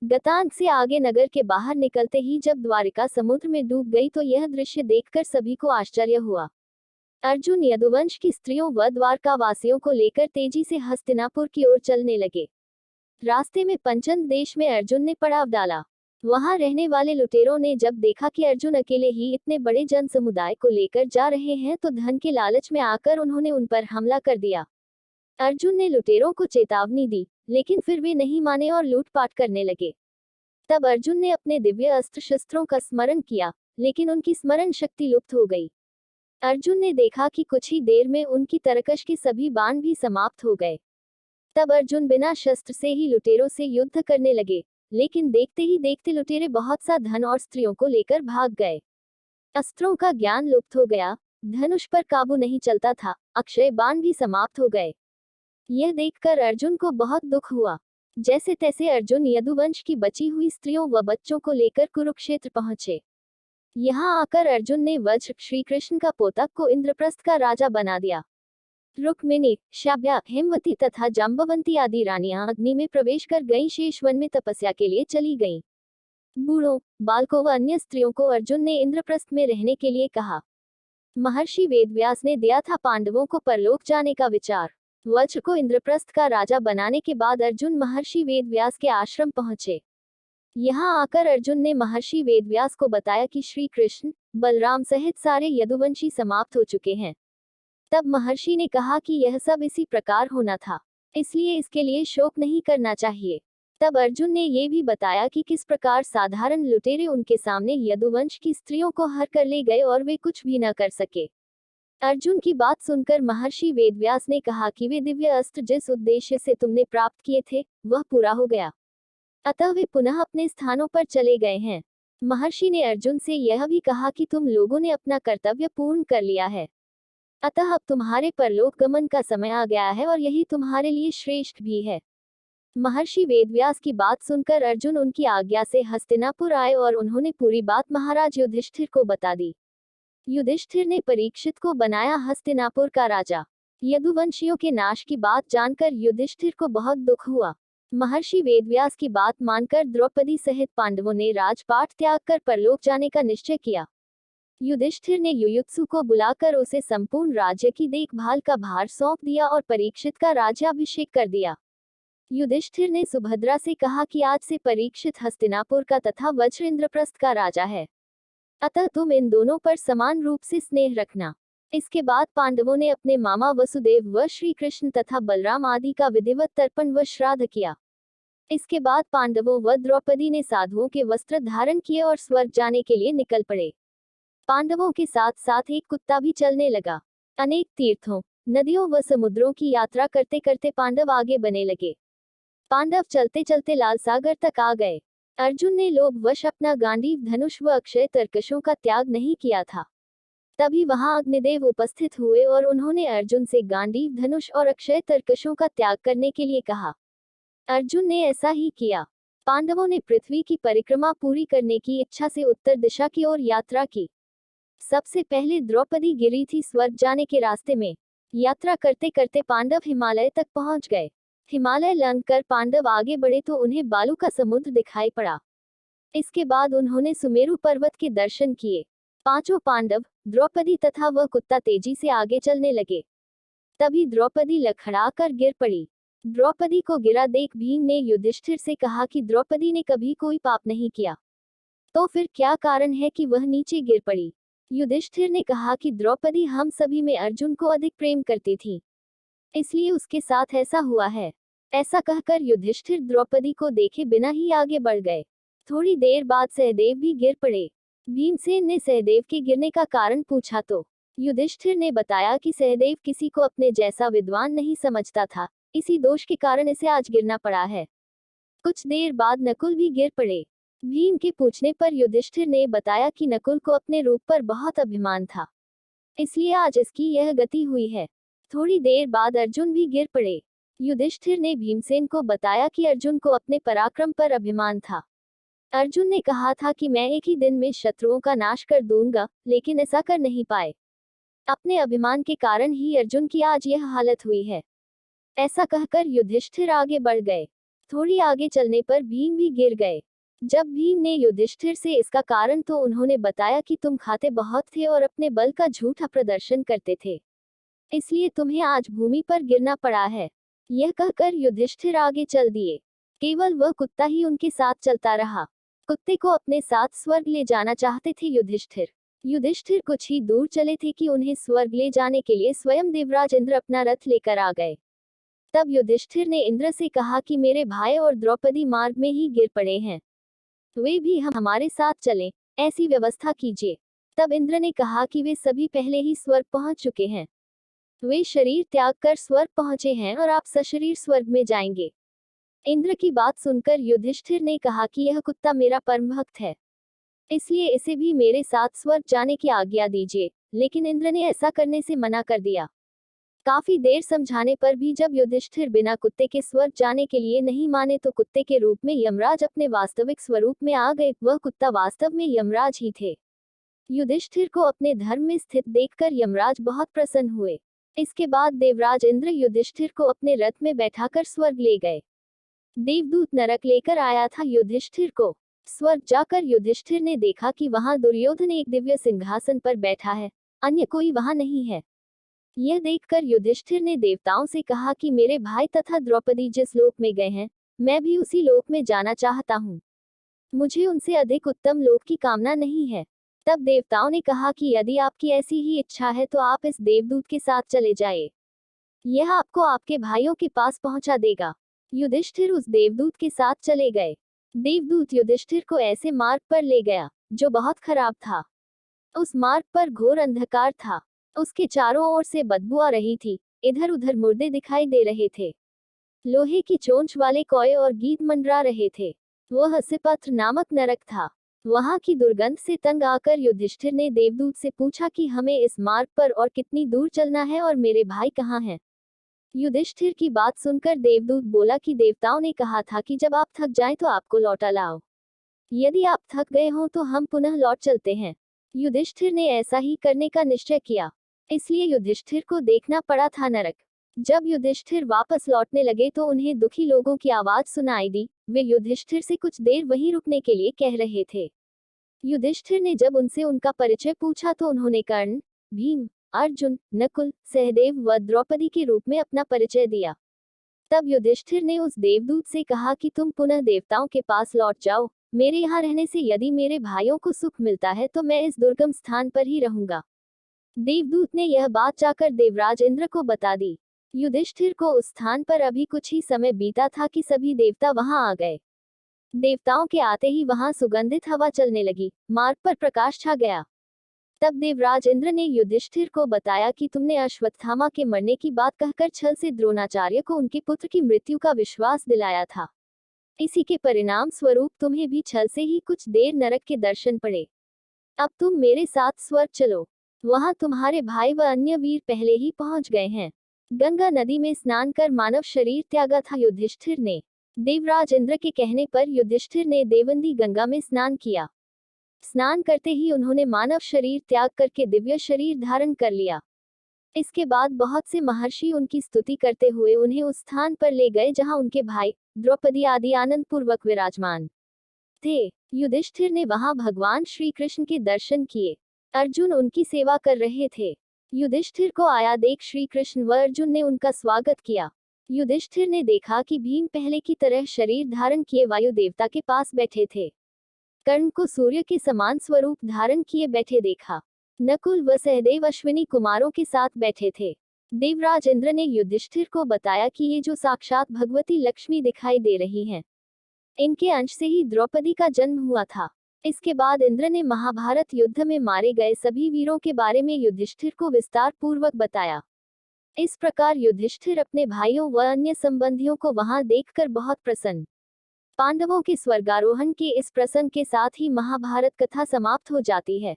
गतांग से आगे नगर के बाहर निकलते ही जब द्वारिका समुद्र में डूब गई तो यह दृश्य देखकर सभी को आश्चर्य हुआ। अर्जुन यदुवंश की स्त्रियों व द्वारका वासियों को लेकर तेजी से हस्तिनापुर की ओर चलने लगे। रास्ते में पंचन देश में अर्जुन ने पड़ाव डाला। वहां रहने वाले लुटेरों ने जब देखा कि अर्जुन अकेले ही इतने बड़े जन समुदाय को लेकर जा रहे हैं तो धन के लालच में आकर उन्होंने उन पर हमला कर दिया। अर्जुन ने लुटेरों को चेतावनी दी, लेकिन फिर वे नहीं माने और लूटपाट करने लगे। तब अर्जुन ने अपने दिव्य अस्त्र शस्त्रों का स्मरण किया, लेकिन उनकी स्मरण शक्ति लुप्त हो गई। अर्जुन ने देखा कि कुछ ही देर में उनकी तरकश के सभी बाण भी समाप्त हो गए। तब अर्जुन बिना शस्त्र से ही लुटेरों से युद्ध करने लगे, लेकिन देखते ही देखते लुटेरे बहुत सा धन और स्त्रियों को लेकर भाग गए। अस्त्रों का ज्ञान लुप्त हो गया, धनुष पर काबू नहीं चलता था, अक्षय बाण भी समाप्त हो गए। यह देखकर अर्जुन को बहुत दुख हुआ। जैसे तैसे अर्जुन यदुवंश की बची हुई स्त्रियों व बच्चों को लेकर कुरुक्षेत्र पहुंचे। यहाँ आकर अर्जुन ने वज्र श्री कृष्ण का पोता को इंद्रप्रस्थ का राजा बना दिया। रुक्मिणी, शाब्या, हेमवती तथा जाम्बवंती आदि रानियां अग्नि में प्रवेश कर गईं, शेष वन में तपस्या के लिए चली गईं। बूढ़ों, बालकों व अन्य स्त्रियों को अर्जुन ने इंद्रप्रस्थ में रहने के लिए कहा। महर्षि वेदव्यास ने दिया था पांडवों को परलोक जाने का विचार। वज्र को इंद्रप्रस्थ का राजा बनाने के बाद अर्जुन महर्षि वेदव्यास के आश्रम पहुंचे। यहाँ आकर अर्जुन ने महर्षि वेदव्यास को बताया कि श्री कृष्ण, बलराम सहित सारे यदुवंशी समाप्त हो चुके हैं। तब महर्षि ने कहा कि यह सब इसी प्रकार होना था, इसलिए इसके लिए शोक नहीं करना चाहिए। तब अर्जुन ने ये भी बताया कि किस प्रकार साधारण लुटेरे उनके सामने यदुवंश की स्त्रियों को हर कर ले गए और वे कुछ भी न कर सके। अर्जुन की बात सुनकर महर्षि वेदव्यास ने कहा कि वे दिव्य अस्त्र जिस उद्देश्य से तुमने प्राप्त किए थे, वह पूरा हो गया, अतः वे पुनः अपने स्थानों पर चले गए हैं। महर्षि ने अर्जुन से यह भी कहा कि तुम लोगों ने अपना कर्तव्य पूर्ण कर लिया है, अतः अब तुम्हारे परलोक गमन का समय आ गया है और यही तुम्हारे लिए श्रेष्ठ भी है। महर्षि वेदव्यास की बात सुनकर अर्जुन उनकी आज्ञा से हस्तिनापुर आए और उन्होंने पूरी बात महाराज युधिष्ठिर को बता दी। युधिष्ठिर ने परीक्षित को बनाया हस्तिनापुर का राजा। यदुवंशियों के नाश की बात जानकर युधिष्ठिर को बहुत दुख हुआ। महर्षि वेदव्यास की बात मानकर द्रौपदी सहित पांडवों ने राजपाट त्याग कर परलोक जाने का निश्चय किया। युधिष्ठिर ने युयुत्सु को बुलाकर उसे संपूर्ण राज्य की देखभाल का भार सौंप दिया और परीक्षित का राज्याभिषेक कर दिया। युधिष्ठिर ने सुभद्रा से कहा कि आज से परीक्षित हस्तिनापुर का तथा वज्र इंद्रप्रस्थ का राजा है, अतः तुम इन दोनों पर समान रूप से स्नेह रखना। इसके बाद पांडवों ने अपने मामा वसुदेव व श्री कृष्ण तथा बलराम आदि का विधिवत तर्पण व श्राद्ध किया। इसके बाद पांडवों व द्रौपदी ने साधुओं के वस्त्र धारण किए और स्वर्ग जाने के लिए निकल पड़े। पांडवों के साथ साथ एक कुत्ता भी चलने लगा। अनेक तीर्थों, नदियों व समुद्रों की यात्रा करते करते पांडव आगे बने लगे। पांडव चलते चलते लाल सागर तक आ गए। अर्जुन ने लोभवश अपना गांडीव धनुष व अक्षय तरकशों का त्याग नहीं किया था। तभी वहां अग्निदेव उपस्थित हुए और उन्होंने अर्जुन से गांडीव धनुष और अक्षय तरकशों का त्याग करने के लिए कहा। अर्जुन ने ऐसा ही किया। पांडवों ने पृथ्वी की परिक्रमा पूरी करने की इच्छा से उत्तर दिशा की ओर यात्रा की। सबसे पहले द्रौपदी गिरी थी स्वर्ग जाने के रास्ते में। यात्रा करते करते पांडव हिमालय तक पहुंच गए। हिमालय लंघ कर पांडव आगे बढ़े तो उन्हें बालू का समुद्र दिखाई पड़ा। इसके बाद उन्होंने सुमेरु पर्वत के दर्शन किए। पांचों पांडव, द्रौपदी तथा वह कुत्ता तेजी से आगे चलने लगे। तभी द्रौपदी लड़खड़ाकर गिर पड़ी। द्रौपदी को गिरा देख भीम ने युधिष्ठिर से कहा कि द्रौपदी ने कभी कोई पाप नहीं किया, तो फिर क्या कारण है कि वह नीचे गिर पड़ी। युधिष्ठिर ने कहा कि द्रौपदी हम सभी में अर्जुन को अधिक प्रेम करती थी, इसलिए उसके साथ ऐसा हुआ है। ऐसा कहकर युधिष्ठिर द्रौपदी को देखे बिना ही आगे बढ़ गए। थोड़ी देर बाद सहदेव भी गिर पड़े। भीमसेन ने सहदेव के गिरने का कारण पूछा तो युधिष्ठिर ने बताया कि सहदेव किसी को अपने जैसा विद्वान नहीं समझता था, इसी दोष के कारण इसे आज गिरना पड़ा है। कुछ देर बाद नकुल भी गिर पड़े। भीम के पूछने पर युधिष्ठिर ने बताया कि नकुल को अपने रूप पर बहुत अभिमान था, इसलिए आज इसकी यह गति हुई है। थोड़ी देर बाद अर्जुन भी गिर पड़े। युधिष्ठिर ने भीमसेन को बताया कि अर्जुन को अपने पराक्रम पर अभिमान था। अर्जुन ने कहा था कि मैं एक ही दिन में शत्रुओं का नाश कर दूंगा, लेकिन ऐसा कर नहीं पाए। अपने अभिमान के कारण ही अर्जुन की आज यह हालत हुई है। ऐसा कहकर युधिष्ठिर आगे बढ़ गए। थोड़ी आगे चलने पर भीम भी गिर गए। जब भीम ने युधिष्ठिर से इसका कारण तो उन्होंने बताया कि तुम खाते बहुत थे और अपने बल का झूठा प्रदर्शन करते थे, इसलिए तुम्हें आज भूमि पर गिरना पड़ा है। यह कहकर युधिष्ठिर आगे चल दिए। केवल वह कुत्ता ही उनके साथ चलता रहा। कुत्ते को अपने साथ स्वर्ग ले जाना चाहते थे युधिष्ठिर। युधिष्ठिर कुछ ही दूर चले थे कि उन्हें स्वर्ग ले जाने के लिए स्वयं देवराज इंद्र अपना रथ लेकर आ गए। तब युधिष्ठिर ने इंद्र से कहा कि मेरे भाई और द्रौपदी मार्ग में ही गिर पड़े हैं, वे भी हमारे साथ चलें, ऐसी व्यवस्था कीजिए। तब इंद्र ने कहा कि वे सभी पहले ही स्वर्ग पहुंच चुके हैं, वे शरीर त्याग कर स्वर्ग पहुंचे हैं और आप सशरीर स्वर्ग में जाएंगे। इंद्र की बात सुनकर युधिष्ठिर ने कहा कि यह कुत्ता मेरा परम भक्त है, इसलिए इसे भी मेरे साथ स्वर्ग जाने की आज्ञा दीजिए। लेकिन इंद्र ने ऐसा करने से मना कर दिया। काफी देर समझाने पर भी जब युधिष्ठिर बिना कुत्ते के स्वर्ग जाने के लिए नहीं माने तो कुत्ते के रूप में यमराज अपने वास्तविक स्वरूप में आ गए। वह कुत्ता वास्तव में यमराज ही थे। युधिष्ठिर को अपने धर्म में स्थित देखकर यमराज बहुत प्रसन्न हुए। इसके बाद देवराज इंद्र युधिष्ठिर को अपने रथ में बैठाकर स्वर्ग ले गए। देवदूत नरक लेकर आया था युधिष्ठिर को। स्वर्ग जाकर युधिष्ठिर ने देखा कि वहां दुर्योधन एक दिव्य सिंहासन पर बैठा है, अन्य कोई वहां नहीं है। यह देखकर युधिष्ठिर ने देवताओं से कहा कि मेरे भाई तथा द्रौपदी जिस लोक में गए हैं, मैं भी उसी लोक में जाना चाहता हूँ। मुझे उनसे अधिक उत्तम लोक की कामना नहीं है। तब देवताओं ने कहा कि यदि आपकी ऐसी ही इच्छा है तो आप इस देवदूत के साथ चले जाए, यह आपको आपके भाइयों के पास पहुंचा देगा। युधिष्ठिर उस देवदूत के साथ चले गए। देवदूत युधिष्ठिर को ऐसे मार्ग पर ले गया जो बहुत खराब था। उस मार्ग पर घोर अंधकार था, उसके चारों ओर से बदबू आ रही थी, इधर उधर मुर्दे दिखाई दे रहे थे, लोहे की चोंच वाले कौए और गीद मंडरा रहे थे। वह हसिपत्र नामक नरक था। वहां की दुर्गंध से तंग आकर युधिष्ठिर ने देवदूत से पूछा कि हमें इस मार्ग पर और कितनी दूर चलना है और मेरे भाई कहाँ हैं। युधिष्ठिर की बात सुनकर देवदूत बोला कि देवताओं ने कहा था कि जब आप थक जाएं तो आपको लौटा लाओ, यदि आप थक गए हो तो हम पुनः लौट चलते हैं। युधिष्ठिर ने ऐसा ही करने का निश्चय किया, इसलिए युधिष्ठिर को देखना पड़ा था नरक। जब युधिष्ठिर वापस लौटने लगे तो उन्हें दुखी लोगों की आवाज सुनाई दी। वे युधिष्ठिर से कुछ देर वहीं रुकने के लिए कह रहे थे। युधिष्ठिर ने जब उनसे उनका परिचय पूछा तो उन्होंने कर्ण, भीम, अर्जुन, नकुल, सहदेव व द्रौपदी के रूप में अपना परिचय दिया। तब युधिष्ठिर ने उस देवदूत से कहा कि तुम पुनः देवताओं के पास लौट जाओ, मेरे यहाँ रहने से यदि मेरे भाइयों को सुख मिलता है तो मैं इस दुर्गम स्थान पर ही रहूंगा। देवदूत ने यह बात जाकर देवराज इंद्र को बता दी। युधिष्ठिर को उस स्थान पर अभी कुछ ही समय बीता था कि सभी देवता वहां आ गए। देवताओं के आते ही वहां सुगंधित हवा चलने लगी, मार्ग पर प्रकाश छा गया। तब देवराज इंद्र ने युधिष्ठिर को बताया कि तुमने अश्वत्थामा के मरने की बात कहकर छल से द्रोणाचार्य को उनके पुत्र की मृत्यु का विश्वास दिलाया था। इसी के परिणाम स्वरूप तुम्हें भी छल से ही कुछ देर नरक के दर्शन पड़े। अब तुम मेरे साथ स्वर्ग चलो, वहां तुम्हारे भाई व अन्य वीर पहले ही पहुंच गए हैं। गंगा नदी में स्नान कर मानव शरीर त्यागा था युधिष्ठिर ने। देवराज इंद्र के कहने पर युधिष्ठिर ने देवंदी गंगा में स्नान किया। स्नान करते ही उन्होंने मानव शरीर त्याग करके दिव्य शरीर धारण कर लिया। इसके बाद बहुत से महर्षि उनकी स्तुति करते हुए उन्हें उस स्थान पर ले गए जहां उनके भाई द्रौपदी आदि आनंद पूर्वक विराजमान थे। युधिष्ठिर ने वहां भगवान श्री कृष्ण के दर्शन किए। अर्जुन उनकी सेवा कर रहे थे। युधिष्ठिर को आया देख श्री कृष्ण व अर्जुन ने उनका स्वागत किया। युधिष्ठिर ने देखा कि भीम पहले की तरह शरीर धारण किए वायु देवता के पास बैठे थे। कर्ण को सूर्य के समान स्वरूप धारण किए बैठे देखा। नकुल व सहदेव अश्विनी कुमारों के साथ बैठे थे। देवराज इंद्र ने युधिष्ठिर को बताया कि ये जो साक्षात भगवती लक्ष्मी दिखाई दे रही हैं, इनके अंश से ही द्रौपदी का जन्म हुआ था। इसके बाद इंद्र ने महाभारत युद्ध में मारे गए सभी वीरों के बारे में युधिष्ठिर को विस्तार पूर्वक बताया। इस प्रकार युधिष्ठिर अपने भाइयों व अन्य संबंधियों को वहां देखकर बहुत प्रसन्न। पांडवों के स्वर्गारोहण के इस प्रसंग के साथ ही महाभारत कथा समाप्त हो जाती है।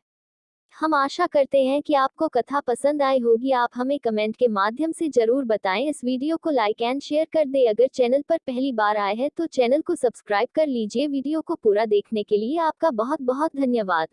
हम आशा करते हैं कि आपको कथा पसंद आई होगी। आप हमें कमेंट के माध्यम से जरूर बताएं। इस वीडियो को लाइक एंड शेयर कर दें। अगर चैनल पर पहली बार आए हैं तो चैनल को सब्सक्राइब कर लीजिए। वीडियो को पूरा देखने के लिए आपका बहुत बहुत धन्यवाद।